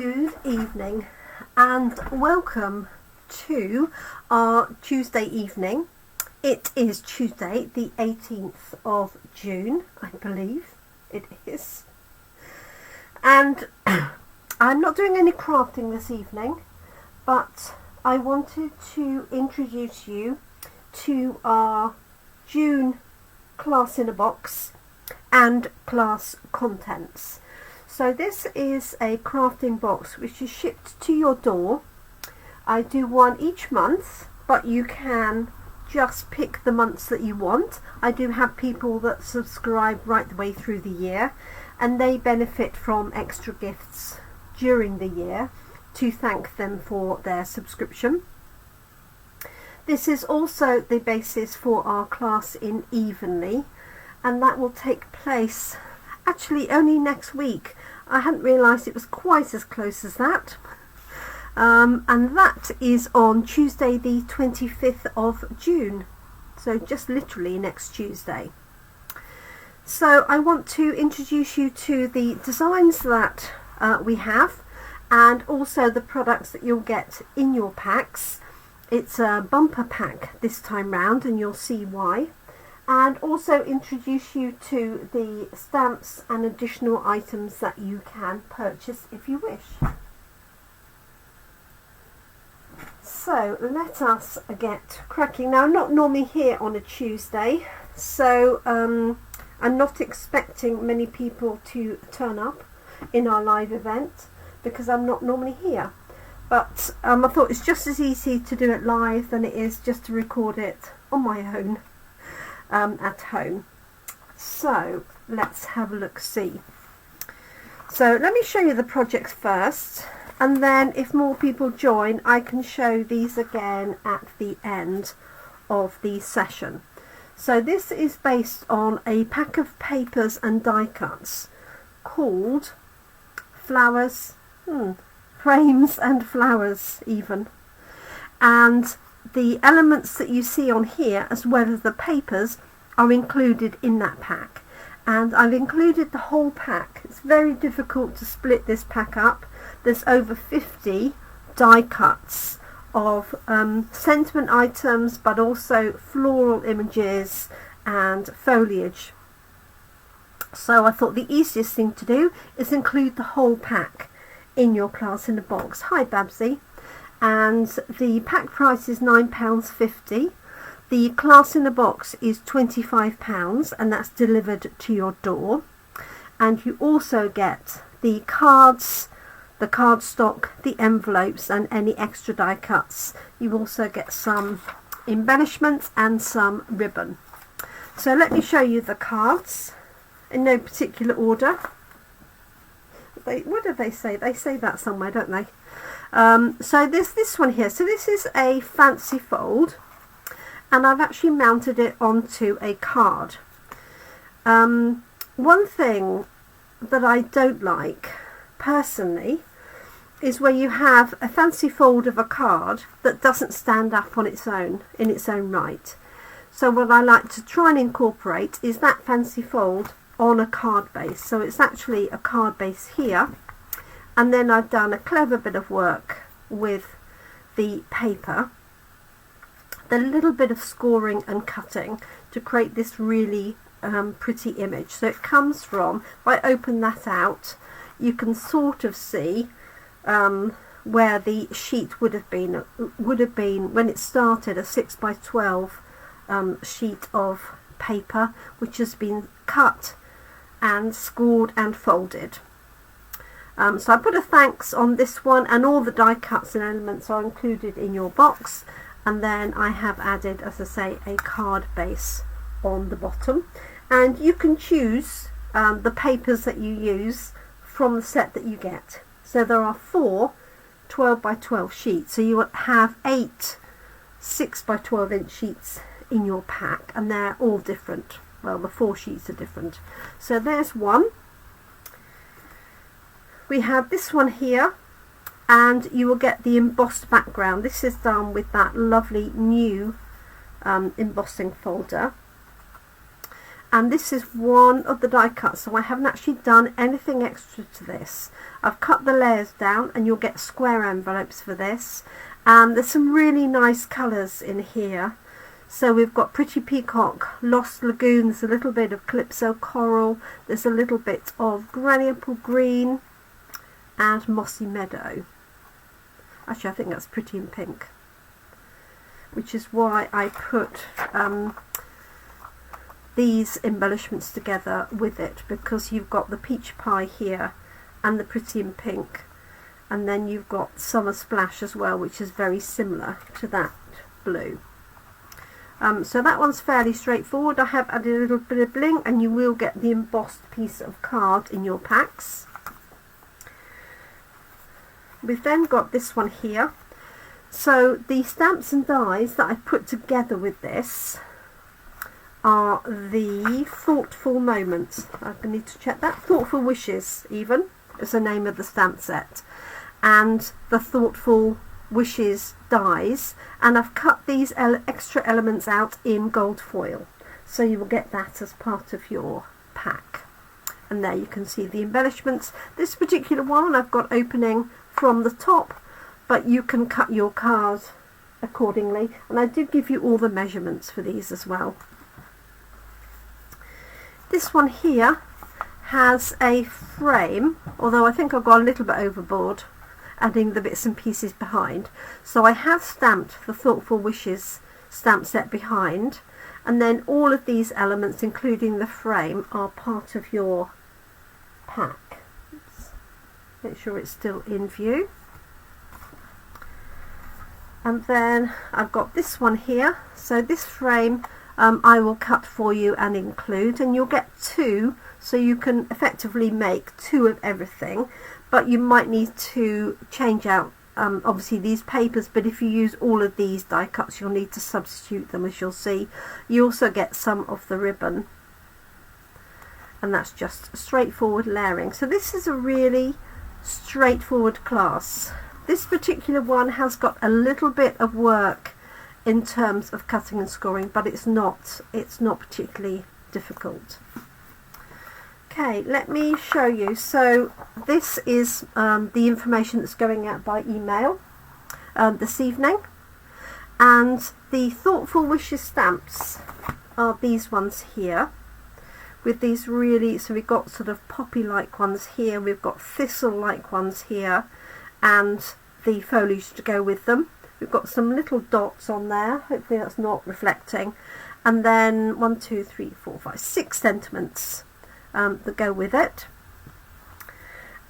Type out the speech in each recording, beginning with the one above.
Good evening and welcome to our Tuesday evening. It is Tuesday the 18th of June, I believe it is. And I'm not doing any crafting this evening, but I wanted to introduce you to our June class in a box and class contents. So this is a crafting box which is shipped to your door. I do one each month, but you can just pick the months that you want. I do have people that subscribe right the way through the year, and they benefit from extra gifts during the year to thank them for their subscription. This is also the basis for our class in Evenly, and that will take place actually only next week. I hadn't realised it was quite as close as that. And that is on Tuesday the 25th of June. So just literally next Tuesday. So I want to introduce you to the designs that we have, and also the products that you'll get in your packs. It's a bumper pack this time round, and you'll see why. And also introduce you to the stamps and additional items that you can purchase if you wish. So let us get cracking. Now, I'm not normally here on a Tuesday, so I'm not expecting many people to turn up in our live event because I'm not normally here. But I thought it's just as easy to do it live than it is just to record it on my own. At home. So let's have a look see. So let me show you the projects first, and then if more people join I can show these again at the end of the session. So this is based on a pack of papers and die cuts called Flowers, Frames and Flowers even, and the elements that you see on here as well as the papers are included in that pack, and I've included the whole pack. It's very difficult to split this pack up. There's over 50 die cuts of sentiment items, but also floral images and foliage. So I thought the easiest thing to do is include the whole pack in your class in a box. Hi Babsy. And the pack price is £9.50. The class in a box is £25, and that's delivered to your door. And you also get the cards, the cardstock, the envelopes, and any extra die cuts. You also get some embellishments and some ribbon. So let me show you the cards in no particular order. What do they say? They say that somewhere, don't they? So there's this one here. So this is a fancy fold, and I've actually mounted it onto a card. One thing that I don't like personally is where you have a fancy fold of a card that doesn't stand up on its own in its own right. So what I like to try and incorporate is that fancy fold on a card base. So it's actually a card base here, and then I've done a clever bit of work with the paper, the little bit of scoring and cutting to create this really pretty image. So it comes from, if I open that out, you can sort of see where the sheet would have been when it started, a 6x12 sheet of paper which has been cut and scored and folded. So I put a thanks on this one, and all the die cuts and elements are included in your box, and then I have added, as I say, a card base on the bottom, and you can choose the papers that you use from the set that you get. So there are 4 12x12 sheets, so you will have 8 6x12 inch sheets in your pack, and they're all different. Well, the 4 sheets are different. So there's one. We have this one here, and you will get the embossed background. This is done with that lovely new embossing folder. and this is one of the die cuts, so I haven't actually done anything extra to this. I've cut the layers down, and you'll get square envelopes for this. And there's some really nice colours in here. So we've got Pretty Peacock, Lost Lagoon, there's a little bit of Calypso Coral, there's a little bit of Granny Apple Green, and Mossy Meadow. Actually, I think that's Pretty in Pink, which is why I put these embellishments together with it, because you've got the Peach Pie here and the Pretty in Pink, and then you've got Summer Splash as well, which is very similar to that blue. So that one's fairly straightforward. I have added a little bit of bling, and you will get the embossed piece of card in your packs. We've then got this one here. So the stamps and dies that I put together with this are the Thoughtful Moments. I need to check that. Thoughtful Wishes, even, is the name of the stamp set. And the Thoughtful Wishes dies, and I've cut these extra elements out in gold foil, so you will get that as part of your pack. And there you can see the embellishments. This particular one I've got opening from the top, but you can cut your card accordingly, and I did give you all the measurements for these as well. This one here has a frame, although I think I've gone a little bit overboard adding the bits and pieces behind. So I have stamped the Thoughtful Wishes stamp set behind, and then all of these elements, including the frame, are part of your pack. Oops. Make sure it's still in view. And then I've got this one here. So this frame I will cut for you and include, and you'll get two, so you can effectively make two of everything. But you might need to change out obviously these papers, but if you use all of these die cuts, you'll need to substitute them, as you'll see. You also get some of the ribbon, and that's just straightforward layering. So this is a really straightforward class. This particular one has got a little bit of work in terms of cutting and scoring, but it's not particularly difficult. Okay, let me show you. So this is the information that's going out by email this evening, and the Thoughtful Wishes stamps are these ones here, with these really, so we've got sort of poppy-like ones here, we've got thistle-like ones here, and the foliage to go with them. We've got some little dots on there, hopefully that's not reflecting, and then 1, 2, 3, 4, 5, 6 sentiments that go with it.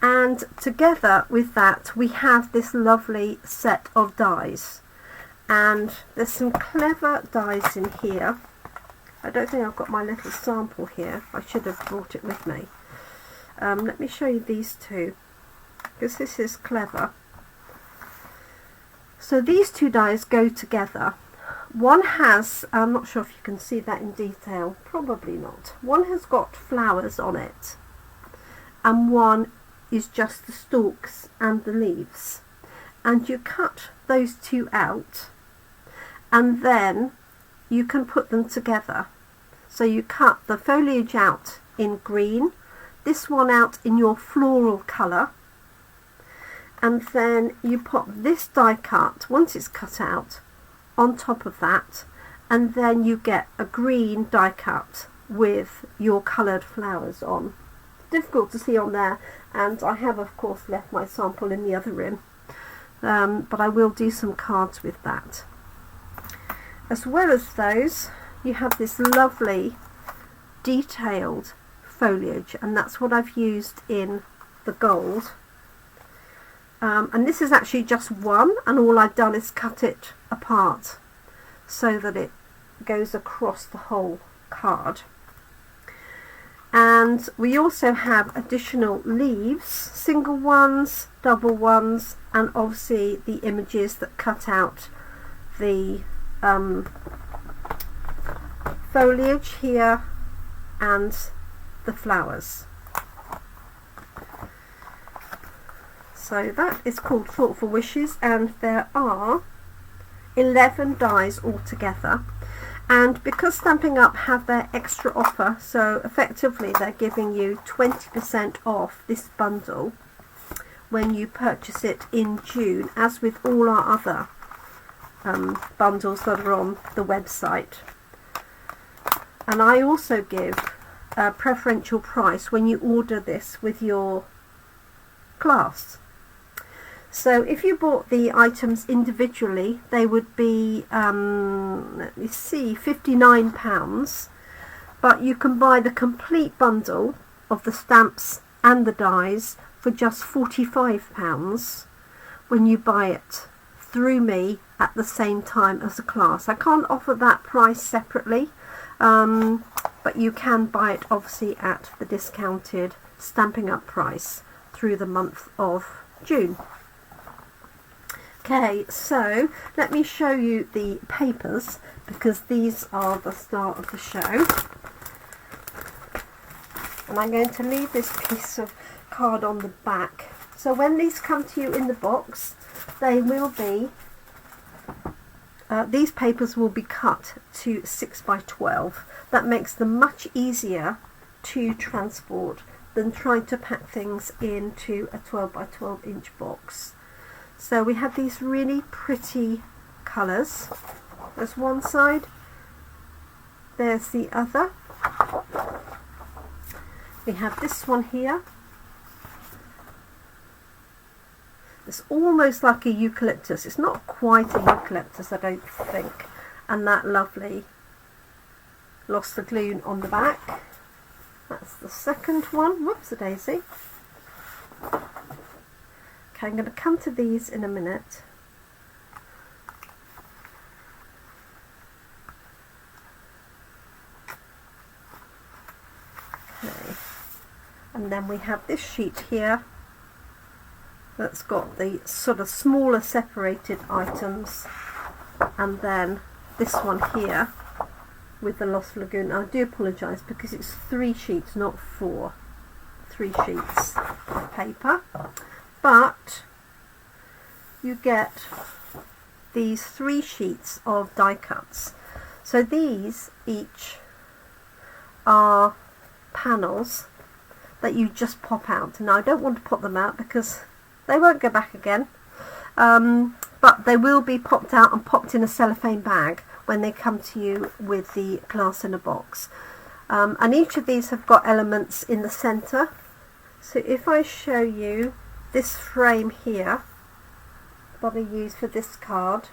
And together with that we have this lovely set of dies, and there's some clever dies in here. I don't think I've got my little sample here. I should have brought it with me. Let me show you these two, because this is clever. So these two dies go together. One has, I'm not sure if you can see that in detail, probably not. One has got flowers on it, and one is just the stalks and the leaves. And you cut those two out, and then you can put them together. So you cut the foliage out in green, this one out in your floral colour, and then you pop this die cut, once it's cut out, on top of that, and then you get a green die cut with your coloured flowers on. Difficult to see on there, and I have of course left my sample in the other room, but I will do some cards with that. As well as those, you have this lovely detailed foliage, and that's what I've used in the gold. And this is actually just one, and all I've done is cut it apart so that it goes across the whole card. And we also have additional leaves, single ones, double ones, and obviously the images that cut out the foliage here and the flowers. So that is called Thoughtful Wishes, and there are 11 dies altogether, And because Stampin' Up have their extra offer, so effectively they're giving you 20% off this bundle when you purchase it in June, as with all our other bundles that are on the website. And I also give a preferential price when you order this with your class. So if you bought the items individually, they would be, let me see, £59, but you can buy the complete bundle of the stamps and the dies for just £45 when you buy it through me at the same time as the class. I can't offer that price separately, but you can buy it obviously at the discounted Stampin' Up price through the month of June. Okay, so let me show you the papers, because these are the star of the show. And I'm going to leave this piece of card on the back. So when these come to you in the box, they will be, these papers will be cut to 6 by 12. That makes them much easier to transport than trying to pack things into a 12 by 12 inch box. So we have these really pretty colours. There's one side, there's the other. We have this one here. It's almost like a eucalyptus. It's not quite a eucalyptus, I don't think. And that lovely Lost the Gloon on the back. That's the second one. Whoops a daisy. Okay, I'm going to come to these in a minute. Okay, and then we have this sheet here that's got the sort of smaller separated items, and then this one here with the Lost Lagoon. I do apologise because it's 3 sheets, not 4. 3 sheets of paper. But you get these 3 sheets of die cuts. So these each are panels that you just pop out. Now I don't want to pop them out because they won't go back again, but they will be popped out and popped in a cellophane bag when they come to you with the class in a box. And each of these have got elements in the centre. So if I show you this frame here that I use for this card,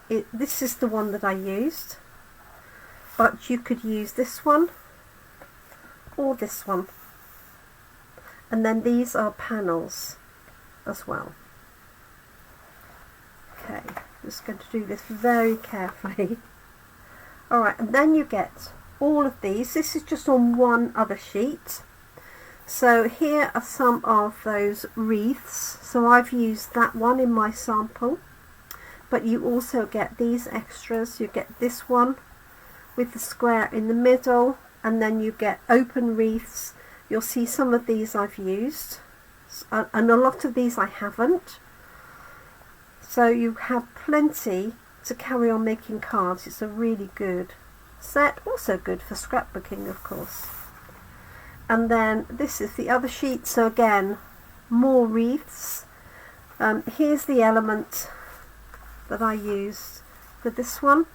this is the one that I used, but you could use this one or this one, and then these are panels as well. Okay, I'm just going to do this very carefully. Alright, and then you get all of these. This is just on one other sheet. So here are some of those wreaths. So I've used that one in my sample, but you also get these extras. You get this one with the square in the middle, and then you get open wreaths. You'll see some of these I've used, and a lot of these I haven't. So you have plenty to carry on making cards. It's a really good set, also good for scrapbooking, of course. And then this is the other sheet, so again, more wreaths. Here's the element that I used for this one.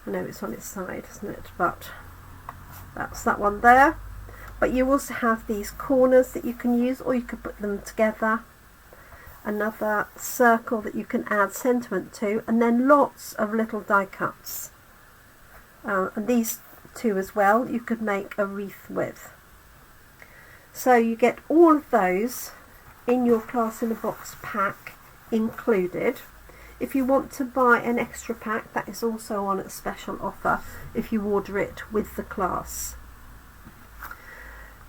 I know it's on its side, isn't it? But that's that one there. But you also have these corners that you can use, or you could put them together. Another circle that you can add sentiment to, and then lots of little die cuts. And these two as well you could make a wreath with. So you get all of those in your class in a box pack included. If you want to buy an extra pack, that is also on a special offer if you order it with the class.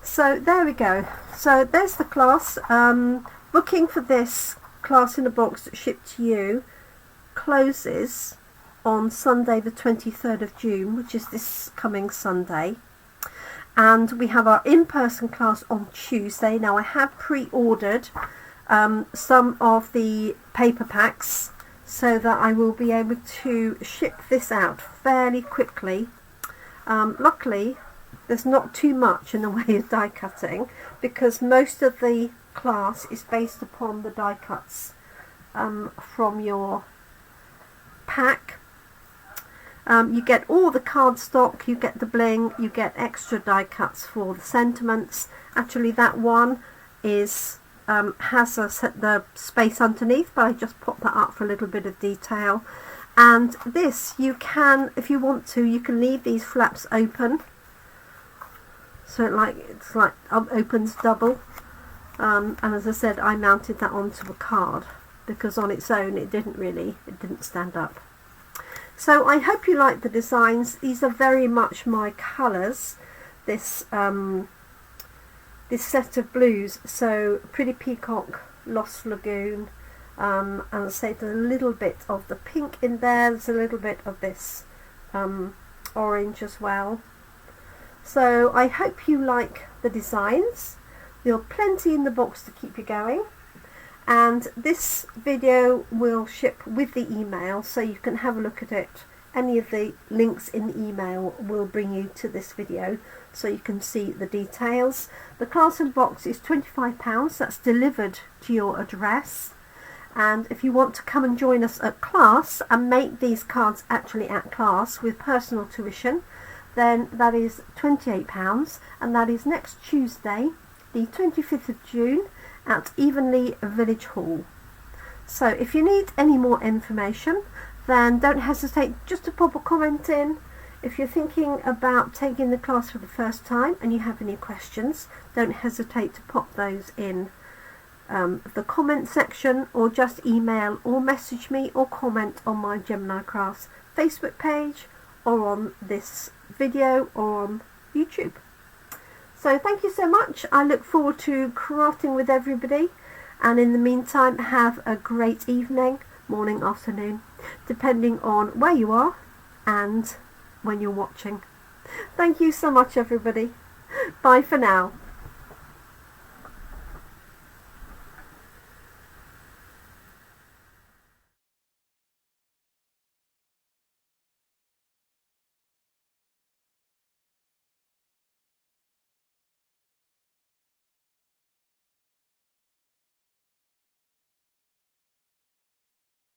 So there we go. So there's the class. Booking for this class in a box shipped to you closes on Sunday the 23rd of June, which is this coming Sunday, and we have our in-person class on Tuesday. Now I have pre-ordered some of the paper packs so that I will be able to ship this out fairly quickly. Luckily there's not too much in the way of die cutting, because most of the class is based upon the die cuts from your pack. You get all the cardstock, you get the bling, you get extra die cuts for the sentiments. Actually that one is has the space underneath, but I just popped that up for a little bit of detail. And this, you can, if you want to, you can leave these flaps open, so it's like opens double. And as I said, I mounted that onto a card because on its own it didn't stand up. So I hope you like the designs. These are very much my colours, this this set of blues. So Pretty Peacock, Lost Lagoon, and I say there's a little bit of the pink in there, there's a little bit of this orange as well. So I hope you like the designs. There'll be plenty in the box to keep you going, and this video will ship with the email, so you can have a look at it. Any of the links in the email will bring you to this video, so you can see the details. The class and box is £25, that's delivered to your address. And if you want to come and join us at class and make these cards actually at class with personal tuition, then that is £28, and that is next Tuesday, the 25th of June at Evenley Village Hall. So if you need any more information, then don't hesitate just to pop a comment in. If you're thinking about taking the class for the first time and you have any questions, don't hesitate to pop those in the comment section, or just email or message me or comment on my Jemini Crafts Facebook page, or on this video, or on YouTube. So thank you so much. I look forward to crafting with everybody, and in the meantime have a great evening, morning, afternoon, depending on where you are and when you're watching. Thank you so much everybody. Bye for now.